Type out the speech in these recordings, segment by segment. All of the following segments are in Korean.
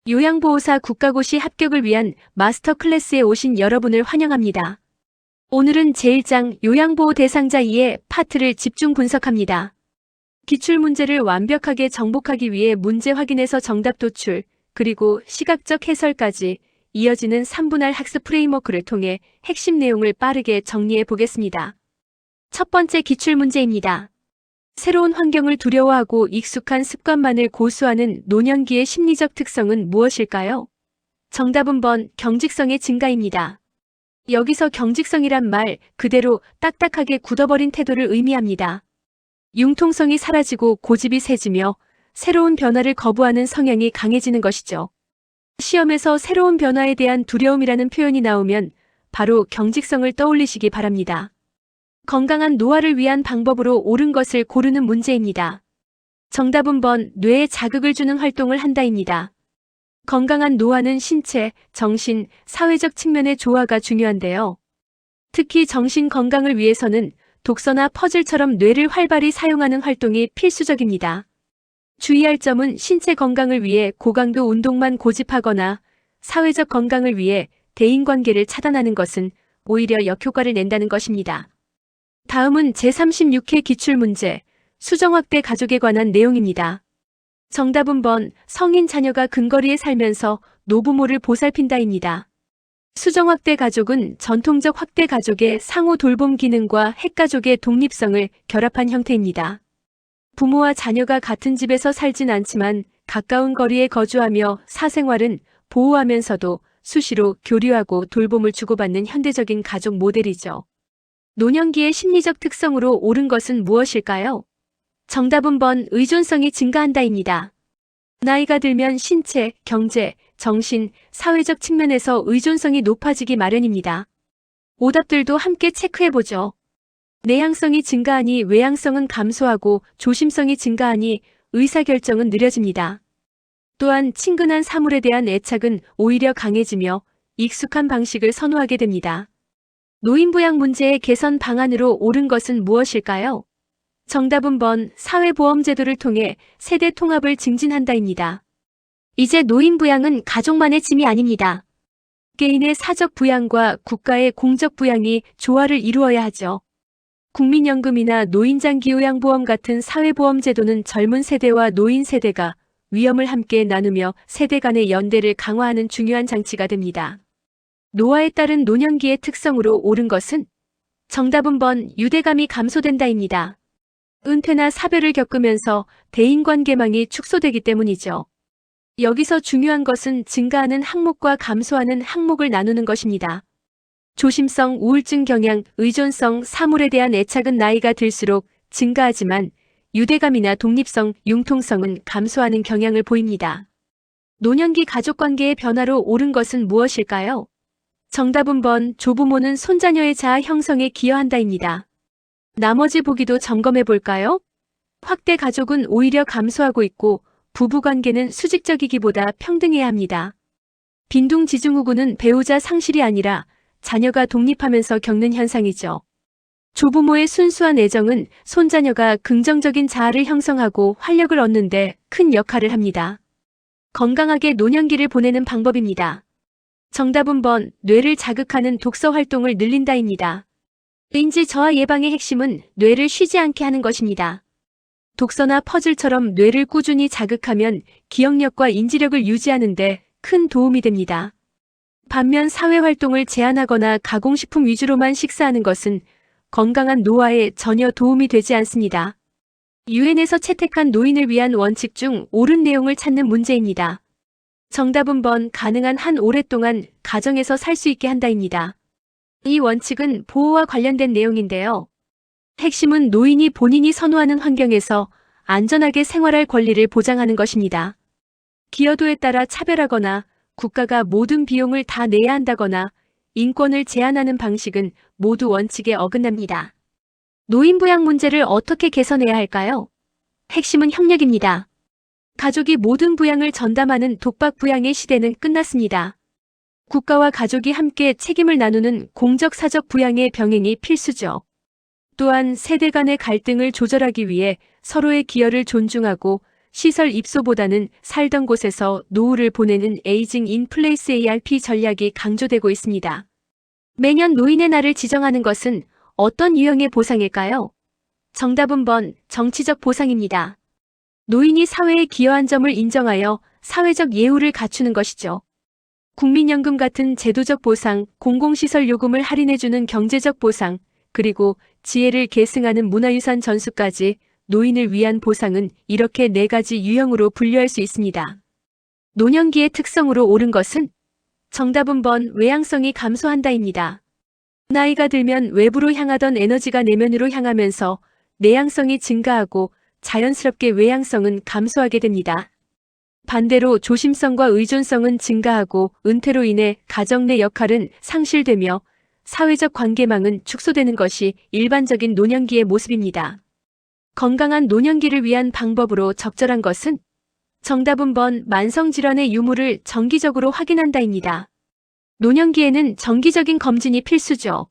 요양보호사 국가고시 합격을 위한 마스터 클래스에 오신 여러분을 환영합니다. 오늘은 제1장 요양보호 대상자 2의 파트를 집중 분석합니다. 기출문제를 완벽하게 정복하기 위해 문제 확인에서 정답 도출, 그리고 시각적 해설까지 이어지는 3분할 학습 프레임워크를 통해 핵심 내용을 빠르게 정리해 보겠습니다. 첫 번째 기출문제입니다. 새로운 환경을 두려워하고 익숙한 습관만을 고수하는 노년기의 심리적 특성은 무엇일까요? 정답은 번 경직성의 증가입니다. 여기서 경직성이란 말 그대로 딱딱하게 굳어버린 태도를 의미합니다. 융통성이 사라지고 고집이 세지며 새로운 변화를 거부하는 성향이 강해지는 것이죠. 시험에서 새로운 변화에 대한 두려움이라는 표현이 나오면 바로 경직성을 떠올리시기 바랍니다. 건강한 노화를 위한 방법으로 옳은 것을 고르는 문제입니다. 정답은 번 뇌에 자극을 주는 활동을 한다입니다. 건강한 노화는 신체, 정신, 사회적 측면의 조화가 중요한데요. 특히 정신 건강을 위해서는 독서나 퍼즐처럼 뇌를 활발히 사용하는 활동이 필수적입니다. 주의할 점은 신체 건강을 위해 고강도 운동만 고집하거나 사회적 건강을 위해 대인관계를 차단하는 것은 오히려 역효과를 낸다는 것입니다. 다음은 제36회 기출문제, 수정확대 가족에 관한 내용입니다. 정답은 번 성인 자녀가 근거리에 살면서 노부모를 보살핀다입니다. 수정확대 가족은 전통적 확대 가족의 상호 돌봄 기능과 핵가족의 독립성을 결합한 형태입니다. 부모와 자녀가 같은 집에서 살진 않지만 가까운 거리에 거주하며 사생활은 보호하면서도 수시로 교류하고 돌봄을 주고받는 현대적인 가족 모델이죠. 노년기의 심리적 특성으로 옳은 것은 무엇일까요? 정답은 번 의존성이 증가한다입니다. 나이가 들면 신체, 경제, 정신, 사회적 측면에서 의존성이 높아지기 마련입니다. 오답들도 함께 체크해보죠. 내향성이 증가하니 외향성은 감소하고 조심성이 증가하니 의사결정은 느려집니다. 또한 친근한 사물에 대한 애착은 오히려 강해지며 익숙한 방식을 선호하게 됩니다. 노인부양 문제의 개선 방안으로 옳은 것은 무엇일까요? 정답은 번 사회보험제도를 통해 세대 통합을 증진한다입니다. 이제 노인부양은 가족만의 짐이 아닙니다. 개인의 사적 부양과 국가의 공적 부양이 조화를 이루어야 하죠. 국민연금이나 노인장기요양보험 같은 사회보험제도는 젊은 세대와 노인 세대가 위험을 함께 나누며 세대 간의 연대를 강화하는 중요한 장치가 됩니다. 노화에 따른 노년기의 특성으로 옳은 것은 정답은 번 유대감이 감소된다입니다. 은퇴나 사별을 겪으면서 대인관계망이 축소되기 때문이죠. 여기서 중요한 것은 증가하는 항목과 감소하는 항목을 나누는 것입니다. 조심성, 우울증 경향, 의존성, 사물에 대한 애착은 나이가 들수록 증가하지만 유대감이나 독립성, 융통성은 감소하는 경향을 보입니다. 노년기 가족관계의 변화로 옳은 것은 무엇일까요? 정답은 번 조부모는 손자녀의 자아 형성에 기여한다입니다. 나머지 보기도 점검해 볼까요? 확대 가족은 오히려 감소하고 있고 부부관계는 수직적이기보다 평등해야 합니다. 빈둥지중후군은 배우자 상실이 아니라 자녀가 독립하면서 겪는 현상이죠. 조부모의 순수한 애정은 손자녀가 긍정적인 자아를 형성하고 활력을 얻는 데 큰 역할을 합니다. 건강하게 노년기를 보내는 방법입니다. 정답은 번 뇌를 자극하는 독서 활동을 늘린다입니다. 인지 저하 예방의 핵심은 뇌를 쉬지 않게 하는 것입니다. 독서나 퍼즐처럼 뇌를 꾸준히 자극하면 기억력과 인지력을 유지하는 데 큰 도움이 됩니다. 반면 사회활동을 제한하거나 가공식품 위주로만 식사하는 것은 건강한 노화에 전혀 도움이 되지 않습니다. 유엔에서 채택한 노인을 위한 원칙 중 옳은 내용을 찾는 문제입니다. 정답은 번 가능한 한 오랫동안 가정에서 살 수 있게 한다입니다. 이 원칙은 보호와 관련된 내용인데요. 핵심은 노인이 본인이 선호하는 환경에서 안전하게 생활할 권리를 보장하는 것입니다. 기여도에 따라 차별하거나 국가가 모든 비용을 다 내야 한다거나 인권을 제한하는 방식은 모두 원칙에 어긋납니다. 노인부양 문제를 어떻게 개선해야 할까요? 핵심은 협력입니다. 가족이 모든 부양을 전담하는 독박 부양의 시대는 끝났습니다. 국가와 가족이 함께 책임을 나누는 공적 사적 부양의 병행이 필수죠. 또한 세대 간의 갈등을 조절하기 위해 서로의 기여를 존중하고 시설 입소보다는 살던 곳에서 노후를 보내는 에이징 인 플레이스 ARP 전략이 강조되고 있습니다. 매년 노인의 날을 지정하는 것은 어떤 유형의 보상일까요? 정답은 번, 정치적 보상입니다. 노인이 사회에 기여한 점을 인정하여 사회적 예우를 갖추는 것이죠. 국민연금 같은 제도적 보상, 공공시설 요금을 할인해주는 경제적 보상, 그리고 지혜를 계승하는 문화유산 전수까지 노인을 위한 보상은 이렇게 4가지 유형으로 분류할 수 있습니다. 노년기의 특성으로 옳은 것은 정답은 번, 외향성이 감소한다입니다. 나이가 들면 외부로 향하던 에너지가 내면으로 향하면서 내향성이 증가하고 자연스럽게 외향성은 감소하게 됩니다. 반대로 조심성과 의존성은 증가하고 은퇴로 인해 가정 내 역할은 상실되며 사회적 관계망은 축소되는 것이 일반적인 노년기의 모습입니다. 건강한 노년기를 위한 방법으로 적절한 것은 정답은 번, 만성질환의 유무를 정기적으로 확인한다입니다. 노년기에는 정기적인 검진이 필수죠.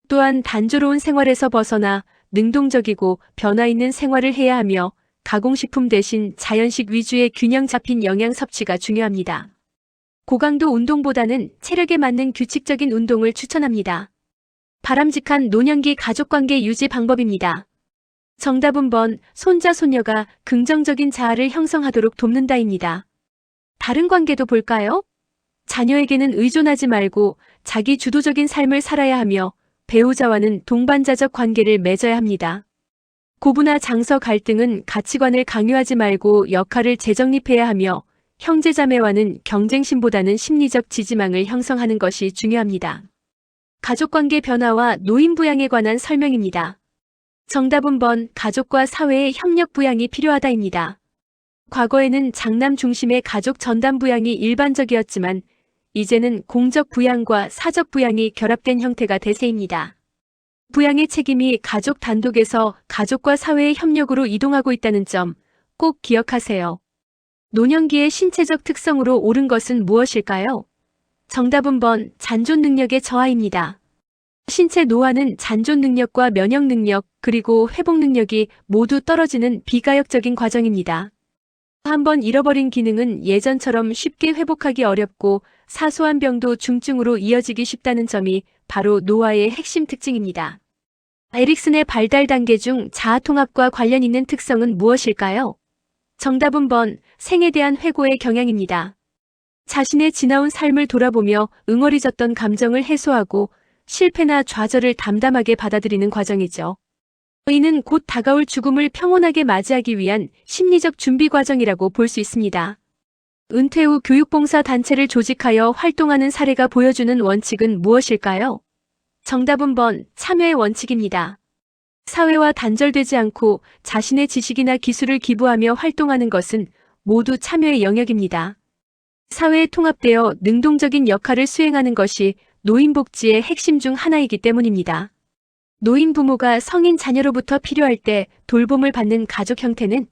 또한 단조로운 생활에서 벗어나 능동적이고 변화 있는 생활을 해야 하며 가공식품 대신 자연식 위주의 균형 잡힌 영양 섭취가 중요합니다. 고강도 운동보다는 체력에 맞는 규칙적인 운동을 추천합니다. 바람직한 노년기 가족관계 유지 방법입니다. 정답은 번, 손자, 손녀가 긍정적인 자아를 형성하도록 돕는다입니다. 다른 관계도 볼까요? 자녀에게는 의존하지 말고 자기 주도적인 삶을 살아야 하며 배우자와는 동반자적 관계를 맺어야 합니다. 고부나 장서 갈등은 가치관을 강요하지 말고 역할을 재정립해야 하며 형제자매와는 경쟁심보다는 심리적 지지망을 형성하는 것이 중요합니다. 가족관계 변화와 노인 부양에 관한 설명입니다. 정답은 번, 가족과 사회의 협력 부양이 필요하다입니다. 과거에는 장남 중심의 가족 전담 부양이 일반적이었지만 이제는 공적 부양과 사적 부양이 결합된 형태가 대세입니다. 부양의 책임이 가족 단독에서 가족과 사회의 협력으로 이동하고 있다는 점 꼭 기억하세요. 노년기의 신체적 특성으로 옳은 것은 무엇일까요? 정답은 번, 잔존 능력의 저하입니다. 신체 노화는 잔존 능력과 면역 능력 그리고 회복 능력이 모두 떨어지는 비가역적인 과정입니다. 한번 잃어버린 기능은 예전처럼 쉽게 회복하기 어렵고 사소한 병도 중증으로 이어지기 쉽다는 점이 바로 노화의 핵심 특징입니다. 에릭슨의 발달 단계 중 자아통합과 관련 있는 특성은 무엇일까요? 정답은 번, 생에 대한 회고의 경향입니다. 자신의 지나온 삶을 돌아보며 응어리졌던 감정을 해소하고 실패나 좌절을 담담하게 받아들이는 과정이죠. 이는 곧 다가올 죽음을 평온하게 맞이하기 위한 심리적 준비 과정이라고 볼 수 있습니다. 은퇴 후 교육봉사 단체를 조직하여 활동하는 사례가 보여주는 원칙은 무엇일까요? 정답은 번, 참여의 원칙입니다. 사회와 단절되지 않고 자신의 지식이나 기술을 기부하며 활동하는 것은 모두 참여의 영역입니다. 사회에 통합되어 능동적인 역할을 수행하는 것이 노인복지의 핵심 중 하나이기 때문입니다. 노인 부모가 성인 자녀로부터 필요할 때 돌봄을 받는 가족 형태는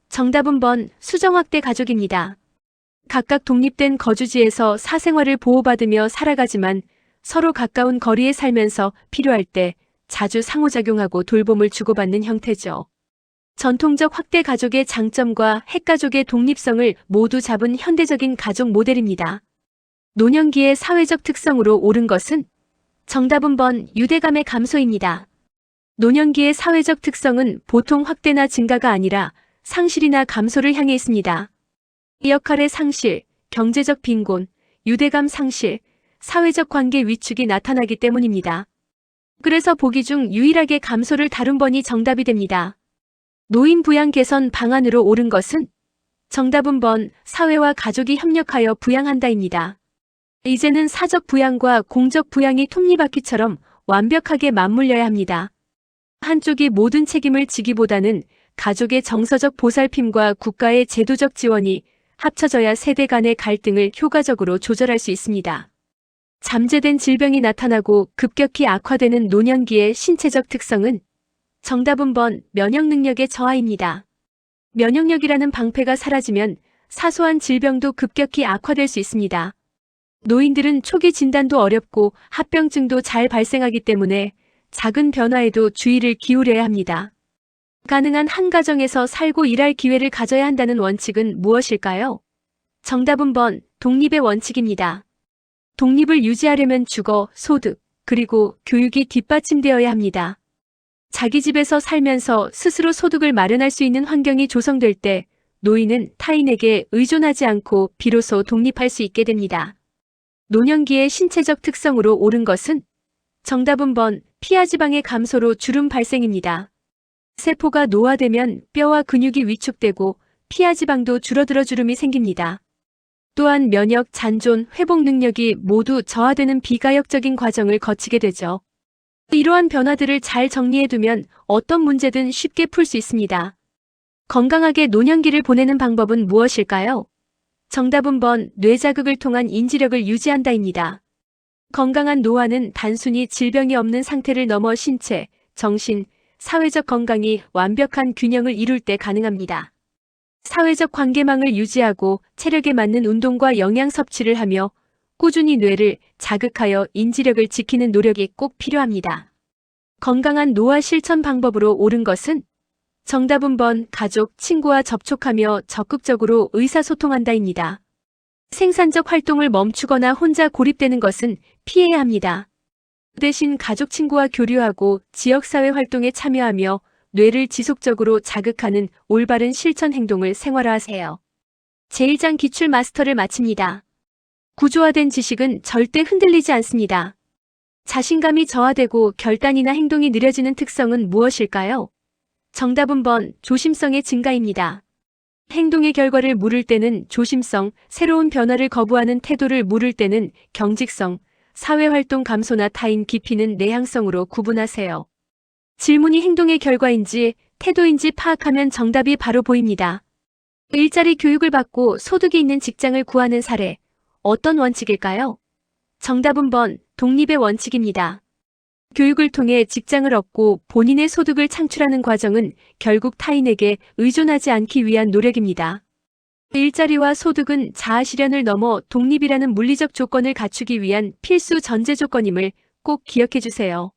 정답은 번, 수정확대 가족입니다. 각각 독립된 거주지에서 사생활을 보호받으며 살아가지만 서로 가까운 거리에 살면서 필요할 때 자주 상호작용하고 돌봄을 주고받는 형태죠. 전통적 확대 가족의 장점과 핵가족의 독립성을 모두 잡은 현대적인 가족 모델입니다. 노년기의 사회적 특성으로 옳은 것은 정답은 번, 유대감의 감소입니다. 노년기의 사회적 특성은 보통 확대나 증가가 아니라 상실이나 감소를 향해 있습니다. 역할의 상실, 경제적 빈곤, 유대감 상실, 사회적 관계 위축이 나타나기 때문입니다. 그래서 보기 중 유일하게 감소를 다룬 번이 정답이 됩니다. 노인 부양 개선 방안으로 옳은 것은 정답은 번, 사회와 가족이 협력하여 부양한다입니다. 이제는 사적 부양과 공적 부양이 톱니바퀴처럼 완벽하게 맞물려야 합니다. 한쪽이 모든 책임을 지기보다는 가족의 정서적 보살핌과 국가의 제도적 지원이 합쳐져야 세대 간의 갈등을 효과적으로 조절할 수 있습니다. 잠재된 질병이 나타나고 급격히 악화되는 노년기의 신체적 특성은 정답은 번, 면역 능력의 저하입니다. 면역력이라는 방패가 사라지면 사소한 질병도 급격히 악화될 수 있습니다. 노인들은 초기 진단도 어렵고 합병증도 잘 발생하기 때문에 작은 변화에도 주의를 기울여야 합니다. 가능한 한 가정에서 살고 일할 기회를 가져야 한다는 원칙은 무엇일까요? 정답은 번, 독립의 원칙입니다. 독립을 유지하려면 주거, 소득, 그리고 교육이 뒷받침되어야 합니다. 자기 집에서 살면서 스스로 소득을 마련할 수 있는 환경이 조성될 때 노인은 타인에게 의존하지 않고 비로소 독립할 수 있게 됩니다. 노년기의 신체적 특성으로 옳은 것은 정답은 번, 피하지방의 감소로 주름 발생입니다. 세포가 노화되면 뼈와 근육이 위축되고 피하지방도 줄어들어 주름이 생깁니다. 또한 면역, 잔존, 회복 능력이 모두 저하되는 비가역적인 과정을 거치게 되죠. 이러한 변화들을 잘 정리해두면 어떤 문제든 쉽게 풀 수 있습니다. 건강하게 노년기를 보내는 방법은 무엇일까요? 정답은 번, 뇌자극을 통한 인지력을 유지한다입니다. 건강한 노화는 단순히 질병이 없는 상태를 넘어 신체, 정신, 사회적 건강이 완벽한 균형을 이룰 때 가능합니다. 사회적 관계망을 유지하고 체력에 맞는 운동과 영양 섭취를 하며 꾸준히 뇌를 자극하여 인지력을 지키는 노력이 꼭 필요합니다. 건강한 노화 실천 방법으로 옳은 것은 정답은 번, 가족, 친구와 접촉하며 적극적으로 의사소통한다입니다. 생산적 활동을 멈추거나 혼자 고립되는 것은 피해야 합니다. 대신 가족, 친구와 교류하고 지역사회 활동에 참여하며 뇌를 지속적으로 자극하는 올바른 실천 행동을 생활화하세요. 제1장 기출 마스터를 마칩니다. 구조화된 지식은 절대 흔들리지 않습니다. 자신감이 저하되고 결단이나 행동이 느려지는 특성은 무엇일까요? 정답은 번, 조심성의 증가입니다. 행동의 결과를 물을 때는 조심성, 새로운 변화를 거부하는 태도를 물을 때는 경직성, 사회활동 감소나 타인 깊이는 내향성으로 구분하세요. 질문이 행동의 결과인지 태도인지 파악하면 정답이 바로 보입니다. 일자리 교육을 받고 소득이 있는 직장을 구하는 사례, 어떤 원칙일까요? 정답은 번, 독립의 원칙입니다. 교육을 통해 직장을 얻고 본인의 소득을 창출하는 과정은 결국 타인에게 의존하지 않기 위한 노력입니다. 일자리와 소득은 자아 실현을 넘어 독립이라는 물리적 조건을 갖추기 위한 필수 전제 조건임을 꼭 기억해 주세요.